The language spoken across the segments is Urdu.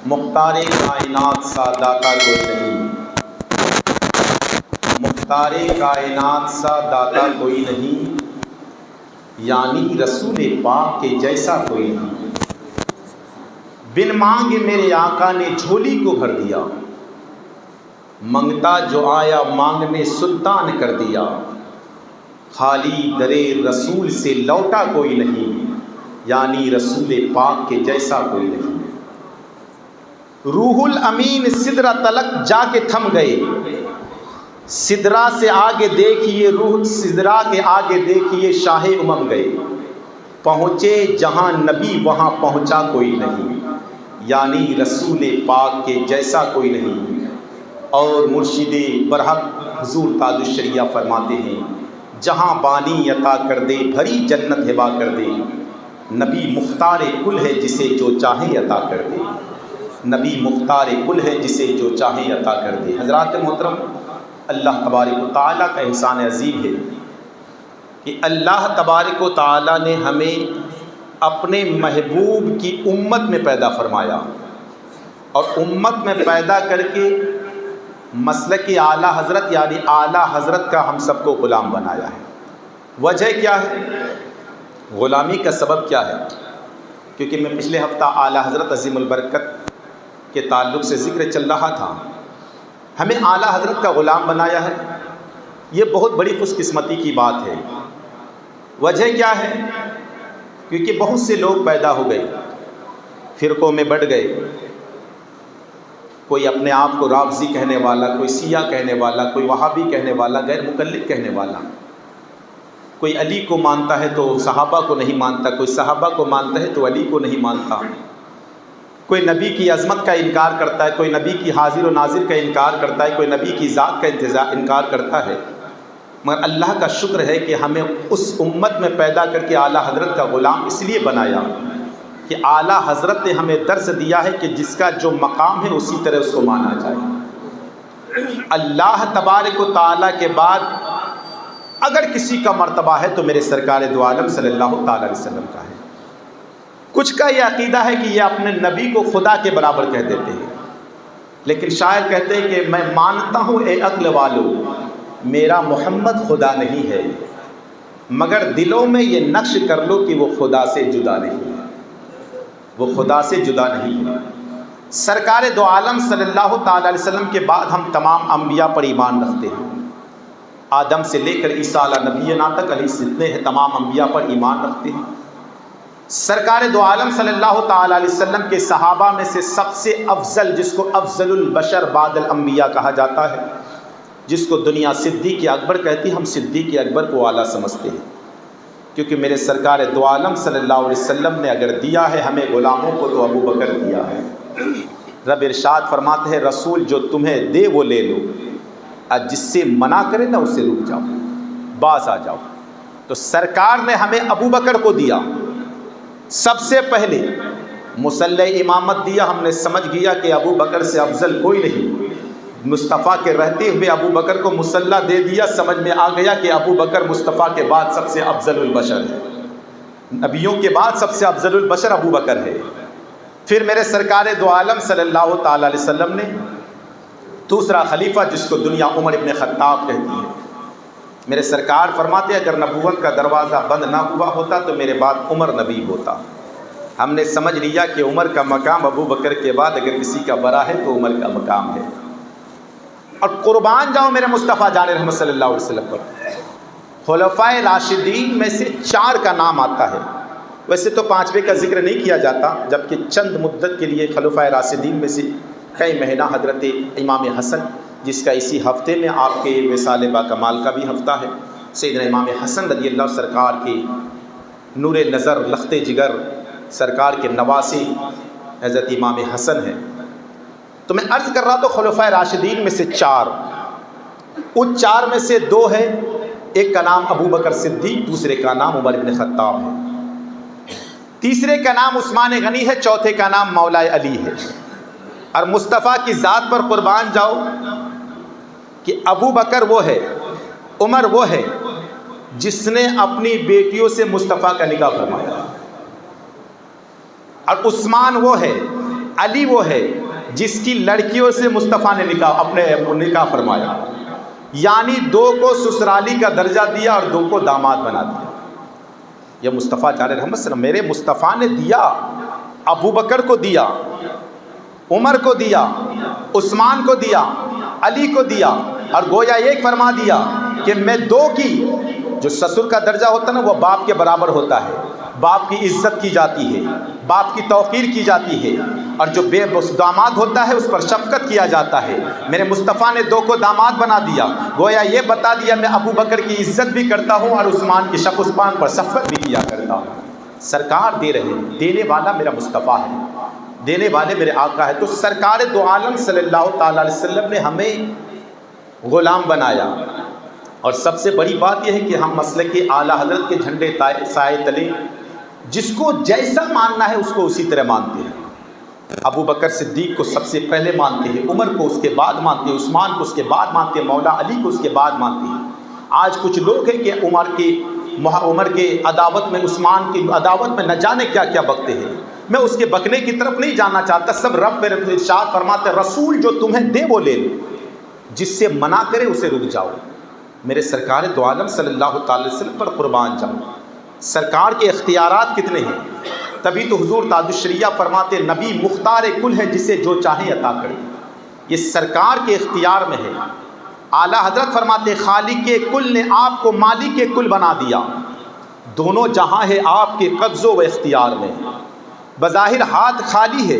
مختار کائنات سا داتا کوئی نہیں، مختار کائنات سا داتا کوئی نہیں، یعنی رسول پاک کے جیسا کوئی نہیں۔ بن مانگے میرے آقا نے جھولی کو بھر دیا، منگتا جو آیا مانگنے سلطان کر دیا۔ خالی درے رسول سے لوٹا کوئی نہیں، یعنی رسول پاک کے جیسا کوئی نہیں۔ روح الامین سدرہ تلک جا کے تھم گئے، سدرہ سے آگے دیکھیے، روح سدرہ کے آگے دیکھیے شاہ امم گئے۔ پہنچے جہاں نبی وہاں پہنچا کوئی نہیں، یعنی رسول پاک کے جیسا کوئی نہیں۔ اور مرشد برحق حضور تاج الشریعہ فرماتے ہیں، جہاں بانی عطا کر دے بھری جنت ہبا کر دے، نبی مختار کل ہے جسے جو چاہے عطا کر دے، نبی مختار کل ہے جسے جو چاہے عطا کر دے۔ حضرات محترم، اللہ تبارک و تعالیٰ کا احسان عظیم ہے کہ اللہ تبارک و تعالیٰ نے ہمیں اپنے محبوب کی امت میں پیدا فرمایا، اور امت میں پیدا کر کے مسلک اعلیٰ حضرت یعنی اعلیٰ حضرت کا ہم سب کو غلام بنایا ہے۔ وجہ کیا ہے؟ غلامی کا سبب کیا ہے؟ کیونکہ میں پچھلے ہفتہ اعلیٰ حضرت عظیم البرکت کے تعلق سے ذکر چل رہا تھا، ہمیں اعلیٰ حضرت کا غلام بنایا ہے، یہ بہت بڑی خوش قسمتی کی بات ہے۔ وجہ کیا ہے؟ کیونکہ بہت سے لوگ پیدا ہو گئے، فرقوں میں بٹ گئے، کوئی اپنے آپ کو رافضی کہنے والا، کوئی شیعہ کہنے والا، کوئی وہابی کہنے والا، غیر مقلد کہنے والا، کوئی علی کو مانتا ہے تو صحابہ کو نہیں مانتا، کوئی صحابہ کو مانتا ہے تو علی کو نہیں مانتا، کوئی نبی کی عظمت کا انکار کرتا ہے، کوئی نبی کی حاضر و ناظر کا انکار کرتا ہے، کوئی نبی کی ذات کا انکار کرتا ہے۔ مگر اللہ کا شکر ہے کہ ہمیں اس امت میں پیدا کر کے اعلیٰ حضرت کا غلام اس لیے بنایا کہ اعلیٰ حضرت نے ہمیں درس دیا ہے کہ جس کا جو مقام ہے اسی طرح اس کو مانا جائے۔ اللہ تبارک و تعالیٰ کے بعد اگر کسی کا مرتبہ ہے تو میرے سرکار دو عالم صلی اللہ تعالیٰ علیہ وسلم کا ہے۔ کچھ کا یہ عقیدہ ہے کہ یہ اپنے نبی کو خدا کے برابر کہہ دیتے ہیں، لیکن شاعر کہتے ہیں کہ میں مانتا ہوں اے عقل والو میرا محمد خدا نہیں ہے، مگر دلوں میں یہ نقش کر لو کہ وہ خدا سے جدا نہیں ہے، وہ خدا سے جدا نہیں ہے۔ سرکار دو عالم صلی اللہ تعالیٰ علیہ وسلم کے بعد ہم تمام انبیاء پر ایمان رکھتے ہیں، آدم سے لے کر عیسیٰ علیہ نبینا تک علیہ جتنے ہیں تمام انبیاء پر ایمان رکھتے ہیں۔ سرکار دو عالم صلی اللہ تعالیٰ علیہ وسلم کے صحابہ میں سے سب سے افضل، جس کو افضل البشر بعد الانبیاء کہا جاتا ہے، جس کو دنیا صدیق اکبر کہتی، ہم صدیق اکبر کو اعلیٰ سمجھتے ہیں، کیونکہ میرے سرکار دو عالم صلی اللہ علیہ وسلم نے اگر دیا ہے ہمیں غلاموں کو تو ابو بکر دیا ہے۔ رب ارشاد فرماتے ہیں رسول جو تمہیں دے وہ لے لو، اور جس سے منع کرے نا اس سے رک جاؤ، باز آ جاؤ۔ تو سرکار نے ہمیں ابو بکر کو دیا، سب سے پہلے مصلی امامت دیا، ہم نے سمجھ گیا کہ ابو بکر سے افضل کوئی نہیں، مصطفیٰ کے رہتے ہوئے ابو بکر کو مصلی دے دیا، سمجھ میں آ گیا کہ ابو بکر مصطفیٰ کے بعد سب سے افضل البشر ہے، نبیوں کے بعد سب سے افضل البشر ابو بکر ہے۔ پھر میرے سرکار دو عالم صلی اللہ تعالیٰ علیہ وسلم نے دوسرا خلیفہ جس کو دنیا عمر ابن خطاب کہتی ہے، میرے سرکار فرماتے ہیں اگر نبوت کا دروازہ بند نہ ہوا ہوتا تو میرے بعد عمر نبی ہوتا۔ ہم نے سمجھ لیا کہ عمر کا مقام ابو بکر کے بعد اگر کسی کا بڑا ہے تو عمر کا مقام ہے۔ اور قربان جاؤ میرے مصطفیٰ جان رحمت صلی اللہ علیہ وسلم پر، خلفائے راشدین میں سے 4 کا نام آتا ہے، ویسے تو 5ویں کا ذکر نہیں کیا جاتا، جبکہ چند مدت کے لیے خلفائے راشدین میں سے کئی مہینہ حضرت امام حسن، جس کا اسی ہفتے میں آپ کے وصال با کمال کا بھی ہفتہ ہے، سیدنا امام حسن رضی اللہ سرکار کے نور نظر لخت جگر سرکار کے نواسی حضرت امام حسن ہے۔ تو میں عرض کر رہا تو خلفائے راشدین میں سے 4، ان 4 میں سے 2 ہے، ایک کا نام ابو بکر صدیق، دوسرے کا نام عمر بن خطاب ہے، تیسرے کا نام عثمان غنی ہے، چوتھے کا نام مولا علی ہے۔ اور مصطفیٰ کی ذات پر قربان جاؤ کہ ابو بکر وہ ہے، عمر وہ ہے جس نے اپنی بیٹیوں سے مصطفیٰ کا نکاح فرمایا، اور عثمان وہ ہے علی وہ ہے جس کی لڑکیوں سے مصطفیٰ نے نکاح فرمایا، یعنی دو کو سسرالی کا درجہ دیا اور دو کو داماد بنا دیا۔ یہ مصطفیٰ جان رحمت صلی اللہ علیہ وسلم میرے مصطفیٰ نے دیا، ابو بکر کو دیا، عمر کو دیا، عثمان کو دیا، علی کو دیا، اور گویا ایک فرما دیا کہ میں دو کی، جو سسر کا درجہ ہوتا ہے نا وہ باپ کے برابر ہوتا ہے، باپ کی عزت کی جاتی ہے، باپ کی توقیر کی جاتی ہے، اور جو بے داماد ہوتا ہے اس پر شفقت کیا جاتا ہے۔ میرے مصطفیٰ نے دو کو داماد بنا دیا، گویا یہ بتا دیا میں ابو بکر کی عزت بھی کرتا ہوں اور عثمان کی عثمان پر شفقت بھی کیا کرتا ہوں۔ سرکار دے رہے ہیں، دینے والا میرا مصطفیٰ ہے، دینے والے میرے آقا ہے۔ تو سرکار دو عالم صلی اللہ تعالیٰ علیہ وسلم نے ہمیں غلام بنایا، اور سب سے بڑی بات یہ ہے کہ ہم مسلک اعلیٰ حضرت کے جھنڈے سائے تلے جس کو جیسا ماننا ہے اس کو اسی طرح مانتے ہیں۔ ابو بکر صدیق کو سب سے پہلے مانتے ہیں، عمر کو اس کے بعد مانتے ہیں، عثمان کو اس کے بعد مانتے ہیں، مولا علی کو اس کے بعد مانتے ہیں۔ آج کچھ لوگ ہیں کہ عمر کے عداوت میں، عثمان کی عداوت میں نہ جانے کیا کیا بکتے ہیں۔ میں اس کے بکنے کی طرف نہیں جانا چاہتا، سب رب میرے ارشاد فرماتے رسول جو تمہیں دے وہ لے لو، جس سے منع کرے اسے رک جاؤ۔ میرے سرکار دو عالم صلی اللہ تعالی وسلم پر قربان جاؤ۔ سرکار کے اختیارات کتنے ہیں، تبھی تو حضور تاج الشریعہ فرماتے نبی مختار کل ہے جسے جو چاہے عطا کرے، یہ سرکار کے اختیار میں ہے۔ اعلیٰ حضرت فرماتے خالق کل نے آپ کو مالک کل بنا دیا، دونوں جہاں ہے آپ کے قبض و اختیار میں۔ بظاہر ہاتھ خالی ہے،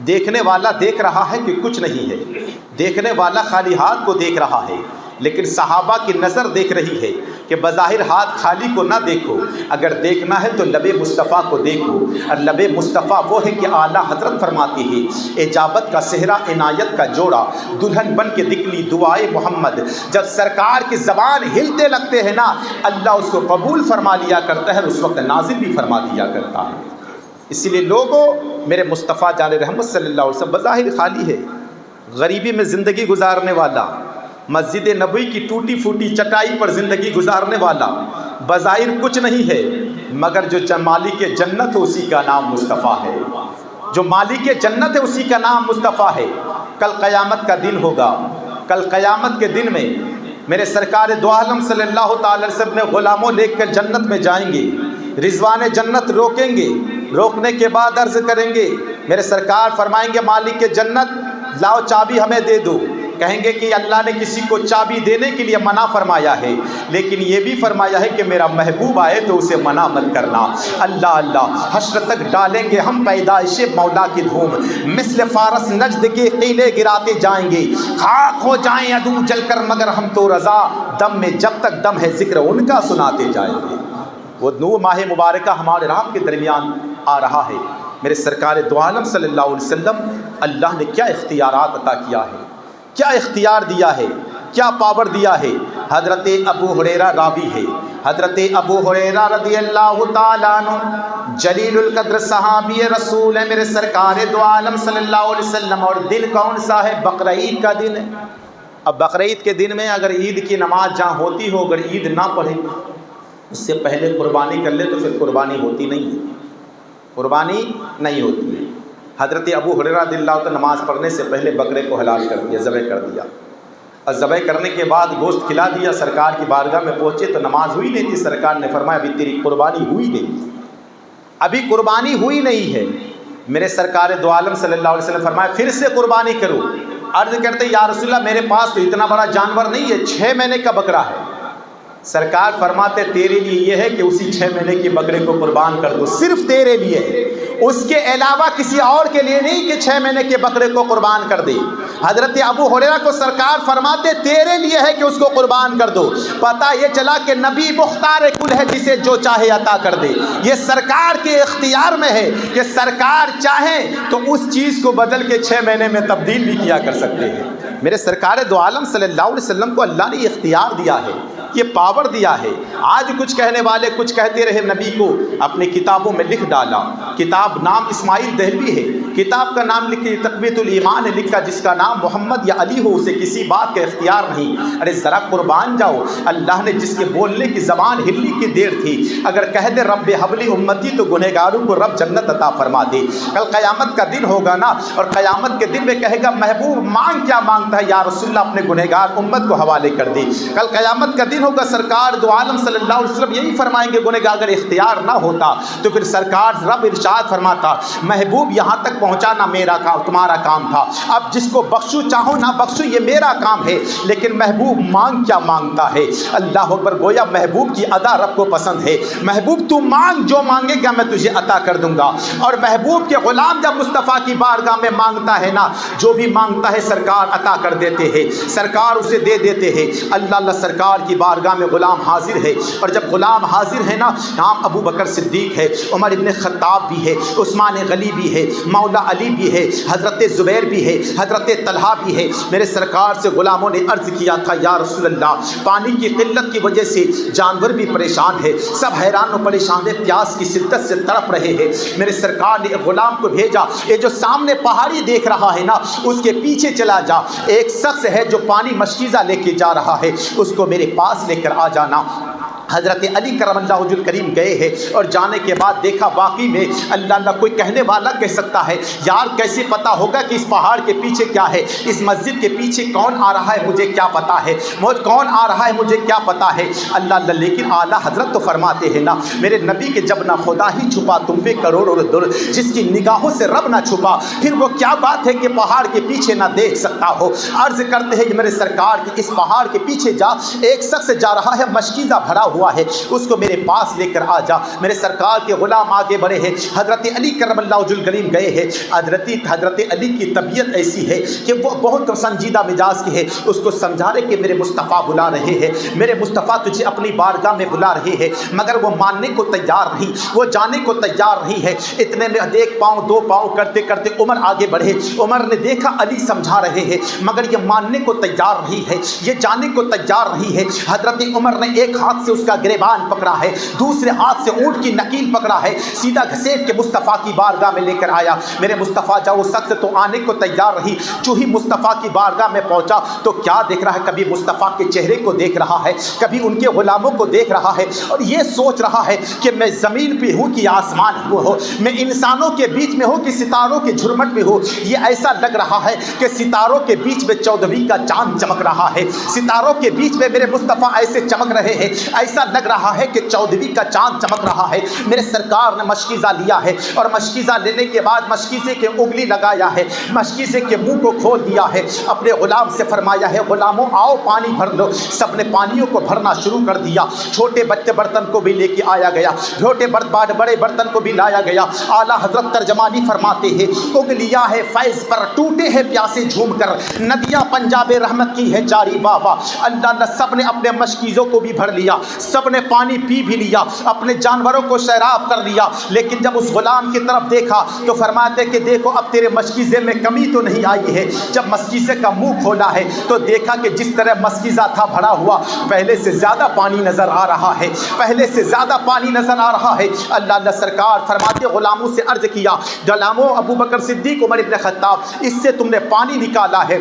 دیکھنے والا دیکھ رہا ہے کہ کچھ نہیں ہے، دیکھنے والا خالی ہاتھ کو دیکھ رہا ہے، لیکن صحابہ کی نظر دیکھ رہی ہے کہ بظاہر ہاتھ خالی کو نہ دیکھو، اگر دیکھنا ہے تو لب مصطفیٰ کو دیکھو، اور لب مصطفیٰ وہ ہے کہ اعلیٰ حضرت فرماتی ہے اجابت کا صحرا عنایت کا جوڑا، دلہن بن کے نکلی دعائے محمد۔ جب سرکار کی زبان ہلتے لگتے ہیں نا، اللہ اس کو قبول فرما لیا کرتا ہے اور اس وقت نازل بھی فرما دیا کرتا ہے۔ اسی لیے لوگوں میرے مصطفیٰ جان رحمت صلی اللہ علیہ وسلم بظاہر خالی ہے، غریبی میں زندگی گزارنے والا، مسجد نبوی کی ٹوٹی پھوٹی چٹائی پر زندگی گزارنے والا، بظاہر کچھ نہیں ہے، مگر جو مالک جنت ہے اسی کا نام مصطفیٰ ہے، جو مالک جنت ہے اسی کا نام مصطفیٰ ہے۔ کل قیامت کا دن ہوگا، کل قیامت کے دن میں میرے سرکار دو عالم صلی اللہ تعالی علیہ وسلم نے غلاموں لے کر جنت میں جائیں گے، رضوان جنت روکیں گے، روکنے کے بعد عرض کریں گے، میرے سرکار فرمائیں گے مالک جنت لاؤ چابی ہمیں دے دو، کہیں گے کہ اللہ نے کسی کو چابی دینے کے لیے منع فرمایا ہے، لیکن یہ بھی فرمایا ہے کہ میرا محبوب آئے تو اسے منع مت کرنا۔ اللہ اللہ، حشر تک ڈالیں گے ہم پیدائش مولا کی دھوم، مثل فارس نجد کے قلعے گراتے جائیں گے، خاک ہو جائیں عدو جل کر مگر ہم تو رضا، دم میں جب تک دم ہے ذکر ان کا سناتے جائیں گے۔ وہ نور ماہ مبارکہ ہمارے رات کے درمیان آ رہا ہے۔ میرے سرکار دو عالم صلی اللہ علیہ وسلم اللہ نے کیا اختیارات عطا کیا ہے، کیا اختیار دیا ہے، کیا پاور دیا ہے۔ حضرت ابو ہریرہ راوی ہے، حضرت ابو ہریرہ رضی اللہ تعالیٰ عنہ جلیل القدر صحابی رسول ہے، میرے سرکار دو عالم صلی اللہ علیہ وسلم، اور دن کون سا ہے؟ بقرعید کا دن ہے۔ اب بقرعید کے دن میں اگر عید کی نماز جہاں ہوتی ہو، اگر عید نہ پڑھے، اس سے پہلے قربانی کر لے تو پھر قربانی ہوتی نہیں ہے، قربانی نہیں ہوتی ہے۔ حضرت ابو ہریرہ رضی اللہ عنہ نماز پڑھنے سے پہلے بکرے کو حلال کر دیا، ذبح کر دیا، اور ذبح کرنے کے بعد گوشت کھلا دیا۔ سرکار کی بارگاہ میں پہنچے تو نماز ہوئی نہیں تھی، سرکار نے فرمایا ابھی تیری قربانی ہوئی نہیں، ابھی قربانی ہوئی نہیں ہے۔ میرے سرکار دو عالم صلی اللہ علیہ وسلم فرمایا پھر سے قربانی کرو۔ عرض کرتے یا رسول اللہ میرے پاس تو اتنا بڑا جانور نہیں ہے، 6 مہینے کا بکرا ہے۔ سرکار فرماتے تیرے لیے یہ ہے کہ اسی 6 مہینے کے بکرے کو قربان کر دو، صرف تیرے لیے، اس کے علاوہ کسی اور کے لیے نہیں کہ 6 مہینے کے بکرے کو قربان کر دے۔ حضرت ابو ہریرہ کو سرکار فرماتے تیرے لیے ہے کہ اس کو قربان کر دو۔ پتہ یہ چلا کہ نبی مختار کل ہے جسے جو چاہے عطا کر دے، یہ سرکار کے اختیار میں ہے کہ سرکار چاہیں تو اس چیز کو بدل کے 6 مہینے میں تبدیل بھی کیا کر سکتے ہیں۔ میرے سرکار دو عالم صلی اللہ علیہ وسلم کو اللہ نے اختیار دیا ہے یہ پاور دیا ہے۔ آج کچھ کہنے والے کچھ کہتے رہے، نبی کو اپنی کتابوں میں لکھ ڈالا، کتاب نام اسماعیل دہلوی ہے، کتاب کا نام لکھی تقویۃ الایمان ہے لکھا، جس کا نام محمد یا علی ہو اسے کسی بات کا اختیار نہیں۔ ارے ذرا قربان جاؤ، اللہ نے جس کے بولنے کی زبان ہلنے کی دیر تھی، اگر کہہ دے رب حبلی امتی تو گنہگاروں کو رب جنت عطا فرما دے۔ کل قیامت کا دن ہوگا نا، اور قیامت کے دن میں کہے گا محبوب مانگ کیا مانگتا ہے یا رسول اللہ، اپنے گنہگار امت کو حوالے کر دے۔ کل قیامت کا دن ہوگا، سرکار دو عالم صلی اللہ علیہ وسلم یہی فرمائیں گے، گنہگار اگر اختیار نہ ہوتا تو پھر سرکار رب ارشاد فرماتا محبوب یہاں تک پہنچانا میرا کام تمہارا کام تھا، اب جس کو بخشو چاہو نہ بخشو یہ میرا کام ہے، لیکن محبوب مانگ کیا مانگتا ہے۔ اللہ اکبر، گویا محبوب کی ادا رب کو پسند ہے۔ محبوب تو مانگ، جو مانگے گا میں تجھے عطا کر دوں گا۔ اور محبوب کے غلام جب مصطفیٰ کی بارگاہ میں مانگتا ہے نا، جو بھی مانگتا ہے سرکار عطا کر دیتے ہیں، سرکار اسے دے دیتے ہیں۔ اللہ سرکار کی بارگاہ میں غلام حاضر ہے، اور جب غلام حاضر ہے نا، نام ابو بکر صدیق ہے، عمر ابن خطاب بھی ہے، عثمان غنی بھی ہے، مولا علی بھی ہے، حضرت زبیر بھی ہے، حضرت طلحہ بھی ہے۔ میرے سرکار سے غلاموں نے عرض کیا تھا یا رسول اللہ، پانی کی قلت کی وجہ سے جانور بھی پریشان ہے، سب حیران و پریشان ہے، پیاس کی شدت سے تڑپ رہے ہیں۔ میرے سرکار نے ایک غلام کو بھیجا، یہ جو سامنے پہاڑی دیکھ رہا ہے نا، اس کے پیچھے چلا جا، ایک شخص ہے جو پانی مشکیزہ لے کے جا رہا ہے، اس کو میرے پاس لے کر آ جانا۔ حضرت علی کرم اللہ وجہ الکریم گئے ہیں، اور جانے کے بعد دیکھا واقعی میں اللہ کوئی کہنے والا کہہ سکتا ہے یار کیسے پتا ہوگا کہ اس پہاڑ کے پیچھے کیا ہے، اس مسجد کے پیچھے کون آ رہا ہے مجھے کیا پتا ہے، کون آ رہا ہے مجھے کیا پتا ہے۔ اللہ لیکن اعلیٰ حضرت تو فرماتے ہیں نا میرے نبی کے جب نہ خدا ہی چھپا تم پہ کروڑوں در، جس کی نگاہوں سے رب نہ چھپا، پھر وہ کیا بات ہے کہ پہاڑ کے پیچھے نہ دیکھ سکتا ہو۔ عرض کرتے ہیں کہ میرے سرکار کی اس پہاڑ کے پیچھے جا، ایک شخص جا رہا ہے مشکیزہ بھرا ہوا ہے، اس کو میرے پاس لے کر آ جا۔ میرے سرکار کے غلام آگے بڑھے ہیں، حضرت علی کرم اللہ وجہ الکریم گئے ہیں۔ حضرت علی کی طبیعت ایسی ہے کہ وہ بہت سنجیدہ مزاج کی ہے، اس کو سمجھا رہے کہ میرے مصطفیٰ بلا رہے ہیں، میرے مصطفیٰ تجھے اپنی بارگاہ میں بلا رہے ہیں، مگر وہ ماننے کو تیار نہیں، وہ جانے کو تیار نہیں ہے۔ اتنے میں ایک پاؤں دو پاؤں کرتے کرتے عمر آگے بڑھے، عمر نے دیکھا علی سمجھا رہے ہیں مگر یہ ماننے کو تیار نہیں ہے، یہ جانے کو تیار نہیں ہے۔ حضرت عمر نے ایک ہاتھ سے اس کا گریبان پکڑا ہے، دوسرے ہاتھ سے اونٹ کی نکیل پکڑا ہے، سیدھا گھسیٹ کے مصطفیٰ کی بارگاہ میں لے کر آیا۔ میرے مصطفیٰ جا، وہ شخص تو آنے کو تیار رہی، جو ہی مصطفیٰ کی بارگاہ میں پہنچا تو کیا دیکھ رہا ہے، کبھی مصطفیٰ کے چہرے کو دیکھ رہا ہے، کبھی ان کے غلاموں کو دیکھ رہا ہے، اور یہ سوچ رہا ہے کہ میں زمین پہ ہوں کہ آسمان پہ ہوں، میں انسانوں کے بیچ میں ہوں کہ ستاروں کے جھرمٹ میں ہوں۔ یہ ایسا لگ رہا ہے کہ ستاروں کے بیچ میں 14ویں کا چاند چمک رہا ہے، ستاروں کے بیچ میں میرے مصطفیٰ ایسے چمک رہے ہیں، ایسا لگ رہا ہے کہ 14ویں کا چاند چمک رہا ہے۔ میرے سرکار نے مشکیزہ لیا ہے، اور مشکیزہ لینے کے بعد مشکیزے کے انگلی لگایا ہے، مشکیزے کے منہ کو کھول دیا ہے، اپنے غلام سے فرمایا ہے غلاموں آؤ پانی بھر لو۔ سب نے پانیوں کو بھرنا شروع کر دیا، چھوٹے بچے برتن کو بھی لے کے آیا گیا، چھوٹے بڑے برتن کو بھی لایا گیا۔ اعلیٰ حضرت ترجمانی فرماتے ہیں انگلیاں ہے فیض پر ٹوٹے ہیں پیاسے جھوم کر، ندیاں پنجاب رحمت کی ہے جاری واہ واہ۔ اللہ سب نے اپنے مشکیزوں کو بھی بھر لیا، سب نے پانی پی بھی لیا، اپنے جانوروں کو سیراب کر لیا، لیکن جب اس غلام کی طرف دیکھا تو فرماتے کہ دیکھو اب تیرے مشکیزے میں کمی تو نہیں آئی ہے۔ جب مشکیزے کا منہ کھولا ہے تو دیکھا کہ جس طرح مشکیزہ تھا بھرا ہوا، پہلے سے زیادہ پانی نظر آ رہا ہے، پہلے سے زیادہ پانی نظر آ رہا ہے۔ اللہ سرکار فرماتے غلاموں سے عرض کیا غلاموں ابو بکر صدیق عمر ابن خطاب، اس سے تم نے پانی نکالا ہے،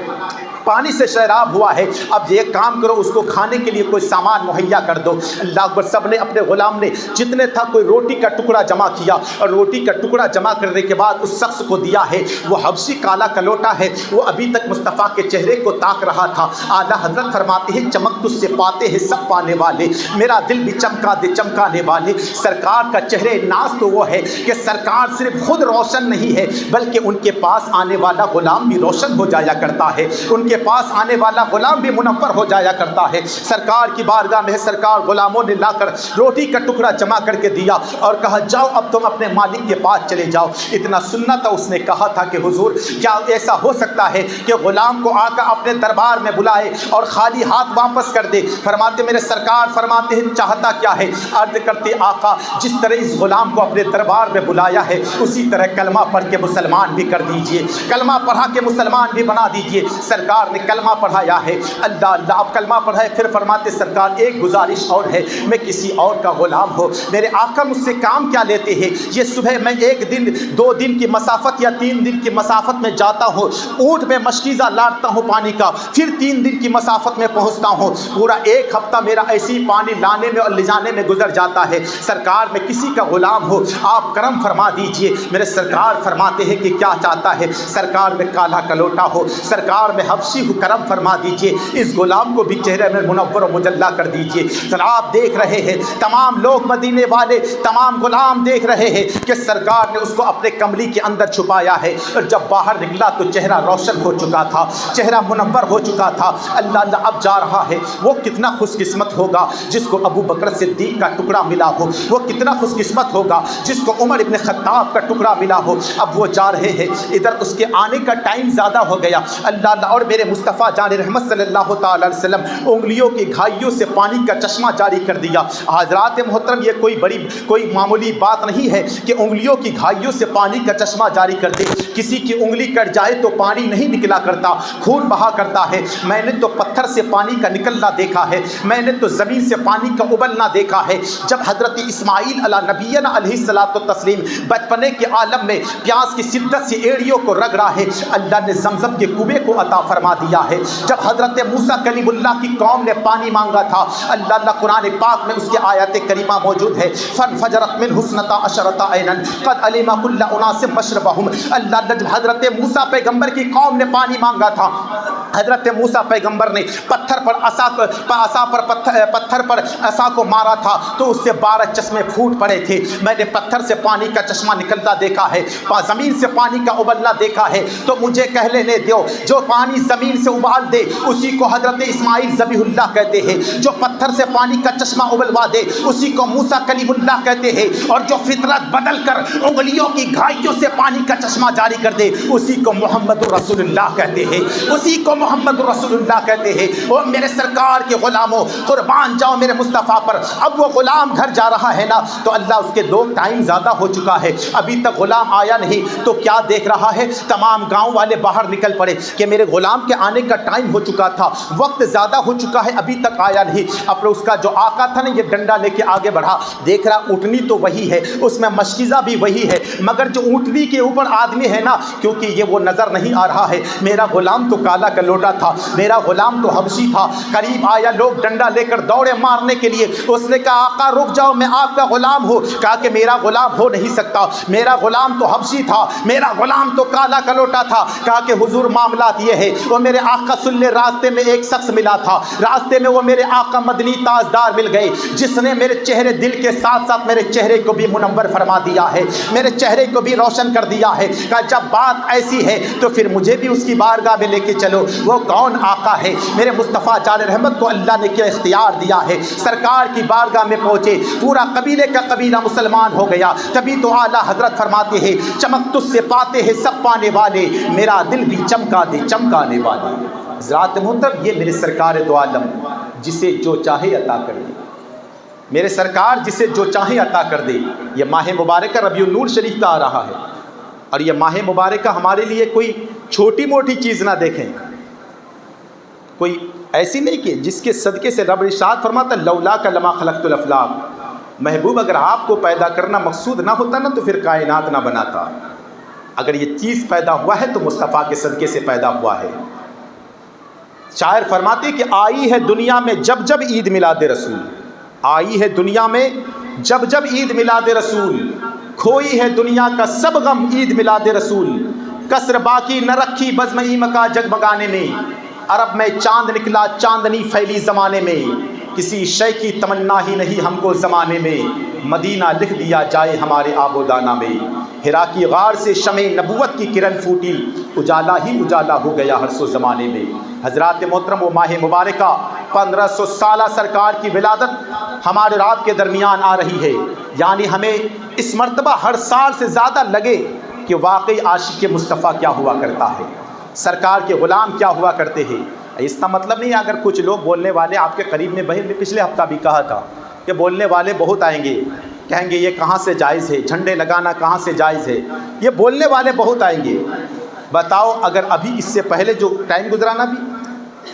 پانی سے شراب ہوا ہے، اب ایک کام کرو اس کو کھانے کے لیے کوئی سامان مہیا کر دو۔ اللہ اکبر، سب نے اپنے غلام نے جتنے تھا کوئی روٹی کا ٹکڑا جمع کیا، اور روٹی کا ٹکڑا جمع کرنے کے بعد اس شخص کو دیا ہے۔ وہ حبشی کالا کلوٹا ہے، وہ ابھی تک مصطفیٰ کے چہرے کو تاک رہا تھا۔ اعلیٰ حضرت فرماتے ہیں چمک تجھ سے پاتے ہیں سب پانے والے، میرا دل بھی چمکا دے چمکانے والے۔ سرکار کا چہرے ناز تو وہ ہے کہ سرکار صرف خود روشن نہیں ہے بلکہ ان کے پاس آنے والا غلام بھی روشن ہو جایا کرتا ہے، ان کے پاس آنے والا غلام بھی منور ہو جایا کرتا ہے۔ سرکار کی بارگاہ میں سرکار غلاموں نے لا کر روٹی کا ٹکڑا جمع کر کے دیا اور کہا جاؤ اب تم اپنے مالک کے پاس چلے جاؤ۔ اتنا سننا تھا، اس نے کہا تھا کہ حضور کیا ایسا ہو سکتا ہے کہ غلام کو آ کر اپنے دربار میں بلائے اور خالی ہاتھ واپس کر دے؟ فرماتے میرے سرکار فرماتے ہیں چاہتا کیا ہے؟ عرض کرتے آقا جس طرح اس غلام کو اپنے دربار میں بلایا ہے اسی طرح کلمہ پڑھ کے مسلمان بھی کر دیجئے، کلمہ پڑھا کے مسلمان بھی بنا دیجئے۔ سرکار سرکار نے کلمہ پڑھایا ہے، اللہ اللہ اب کلمہ پڑھائے، پھر فرماتے سرکار ایک گزارش اور ہے، میں کسی اور کا غلام ہو، میرے آقا مجھ سے کام کیا لیتے ہیں؟ یہ صبح میں 1 دن 2 دن کی مسافت یا 3 دن کی مسافت میں جاتا ہوں، اونٹ میں مشکیزہ لاٹتا ہوں پانی کا، پھر 3 دن کی مسافت میں پہنچتا ہوں، پورا 1 ہفتہ میرا ایسی پانی لانے میں اور لے جانے میں گزر جاتا ہے، سرکار میں کسی کا غلام ہو، آپ کرم فرما دیجئے۔ میرے سرکار فرماتے ہیں کہ کیا چاہتا ہے؟ سرکار میں کالا کلوٹا ہو، سرکار میں حبشی ہو، کرم فرما دیجئے، اس غلام کو بھی چہرے میں منور و مجلہ کر دیجئے۔ سر آپ دیکھ رہے ہیں تمام لوگ مدینے والے تمام غلام دیکھ رہے ہیں کہ سرکار نے اس کو اپنے کملی کے اندر چھپایا ہے، اور جب باہر نکلا تو چہرہ روشن ہو چکا تھا، چہرہ منور ہو چکا تھا، اللہ اللہ اب جا رہا ہے۔ وہ کتنا خوش قسمت ہوگا جس کو ابو بکر صدیق کا ٹکڑا ملا ہو، وہ کتنا خوش قسمت ہوگا جس کو عمر ابن خطاب کا ٹکڑا ملا ہو۔ اب وہ جا رہے ہیں، ادھر اس کے آنے کا ٹائم زیادہ ہو گیا، اللہ اللہ اور میرے مصطفیٰ جان رحمت صلی اللہ تعالی علیہ وسلم انگلیوں کی گھائیوں سے پانی کا چشمہ جاری کر دیا۔ حضرات محترم یہ کوئی معمولی بات نہیں ہے کہ انگلیوں کی گھائیوں سے پانی کا چشمہ جاری کر دے، کسی کی انگلی کٹ جائے تو پانی نہیں نکلا کرتا، خون بہا کرتا ہے۔ میں نے تو پتھر سے پانی کا نکلنا دیکھا ہے، میں نے تو زمین سے پانی کا ابلنا دیکھا ہے۔ جب حضرت اسماعیل علیہ نبینا علیہ الصلوۃ والتسلیم بچپنے کے عالم میں پیاس کی شدت سے ایڑیوں کو رگ رہا ہے، اللہ نے زمزم کے کنویں کو عطا فرما دیا ہے۔ جب حضرت موسیٰ کلیم اللہ کی قوم نے پانی مانگا تھا، اللہ اللہ قرآن پاک میں اس کے آیات کریمہ موجود ہے، فانفجرت من حسنتا عشرۃ عینا قد علم کل اناس مشربہم۔ اللہ اللہ جب حضرت موسیٰ پیغمبر کی قوم نے پانی مانگا تھا، حضرت موسیٰ پیغمبر نے پتھر پر عصا کو مارا تھا تو اس سے 12 چشمے پھوٹ پڑے تھے۔ میں نے پتھر سے پانی کا چشمہ نکلتا دیکھا ہے، زمین سے پانی کا ابلنا دیکھا ہے، تو مجھے کہہ لینے دو جو پانی زمین سے ابال دے اسی کو حضرت اسماعیل ذبیح اللہ کہتے ہیں، جو پتھر سے پانی کا چشمہ ابلوا دے اسی کو موسیٰ کلیم اللہ کہتے ہیں، اور جو فطرت بدل کر انگلیوں کی گھائیوں سے پانی کا چشمہ جاری کر دے اسی کو محمد رسول اللہ کہتے ہیں، اسی کو محمد رسول اللہ کہتے ہیں۔ اور میرے سرکار کے غلاموں قربان جاؤ میرے مصطفیٰ پر۔ اب وہ غلام گھر جا رہا ہے نا، تو اللہ اس کے لوگ ٹائم زیادہ ہو چکا ہے، ابھی تک غلام آیا نہیں، تو کیا دیکھ رہا ہے؟ تمام گاؤں والے باہر نکل پڑے کہ میرے غلام کے آنے کا ٹائم ہو چکا تھا، وقت زیادہ ہو چکا ہے، ابھی تک آیا نہیں۔ اب اس کا جو آقا تھا نا، یہ ڈنڈا لے کے آگے بڑھا، دیکھ رہا اونٹنی تو وہی ہے، اس میں مشکیزہ بھی وہی ہے، مگر جو اونٹنی کے اوپر آدمی ہے نا، کیونکہ یہ وہ نظر نہیں آ رہا ہے، میرا غلام تو کالا کلوٹا تھا، میرا غلام تو حبشی تھا۔ قریب آیا، لوگ ڈنڈا لے کر دوڑے مارنے کے لیے، اس نے کہا آقا رک جاؤ، میں آپ کا غلام ہوں۔ کہا کہ میرا غلام ہو نہیں سکتا، میرا غلام تو حبشی تھا، میرا غلام تو کالا کلوٹا تھا۔ کہا کہ حضور معاملات یہ ہے، وہ میرے آقا سن لے، راستے میں ایک شخص ملا تھا، راستے میں وہ میرے آقا مدنی تاجدار مل گئے، جس نے میرے چہرے دل کے ساتھ ساتھ میرے چہرے کو بھی منور فرما دیا ہے، میرے چہرے کو بھی روشن کر دیا ہے۔ کہا جب بات ایسی ہے تو پھر مجھے بھی اس کی بارگاہ میں لے کے چلو۔ وہ کون آقا ہے؟ میرے مصطفیٰ جان رحمت کو اللہ نے کیا اختیار دیا ہے، سرکار کی بارگاہ میں پہنچے، پورا قبیلے کا قبیلہ مسلمان ہو گیا۔ تبھی تو اعلیٰ حضرت فرماتے ہیں چمک تجھ سے پاتے ہیں سب پانے والے، میرا دل بھی چمکا دے چمکانے والے۔ حضرات محترم، یہ میرے سرکار دو عالم جسے جو چاہے عطا کر دے، میرے سرکار جسے جو چاہے عطا کر دے۔ یہ ماہ مبارکہ ربیع النور شریف کا آ رہا ہے، اور یہ ماہ مبارکہ ہمارے لیے کوئی چھوٹی موٹی چیز نہ دیکھیں، کوئی ایسی نہیں کہ جس کے صدقے سے رب ارشاد فرماتا لولا کا لما خلقت الافلاق، محبوب اگر آپ کو پیدا کرنا مقصود نہ ہوتا نا تو پھر کائنات نہ بناتا، اگر یہ چیز پیدا ہوا ہے تو مصطفیٰ کے صدقے سے پیدا ہوا ہے۔ شاعر فرماتے کہ آئی ہے دنیا میں جب جب عید میلاد رسول، آئی ہے دنیا میں جب جب عید میلاد رسول، کھوئی ہے دنیا کا سب غم عید میلاد رسول، کسر باقی نہ رکھی بزم ایمکا جگمگانے میں، عرب میں چاند نکلا چاندنی پھیلی زمانے میں، کسی شے کی تمنا ہی نہیں ہم کو زمانے میں، مدینہ لکھ دیا جائے ہمارے آب و دانہ میں، ہرا کی غار سے شمع نبوت کی کرن پھوٹی، اجالا ہی اجالا ہو گیا ہر سو زمانے میں۔ حضرات محترم، وہ ماہ مبارکہ 1500 سالہ سرکار کی ولادت ہمارے رات کے درمیان آ رہی ہے، یعنی ہمیں اس مرتبہ ہر سال سے زیادہ لگے کہ واقعی عاشق مصطفیٰ کیا ہوا کرتا ہے، سرکار کے غلام کیا ہوا کرتے ہیں۔ اس کا مطلب نہیں اگر کچھ لوگ بولنے والے آپ کے قریب میں پچھلے ہفتہ بھی کہا تھا کہ بولنے والے بہت آئیں گے، کہیں گے یہ کہاں سے جائز ہے، جھنڈے لگانا کہاں سے جائز ہے، یہ بولنے والے بہت آئیں گے۔ بتاؤ اگر ابھی اس سے پہلے جو ٹائم گزرانا بھی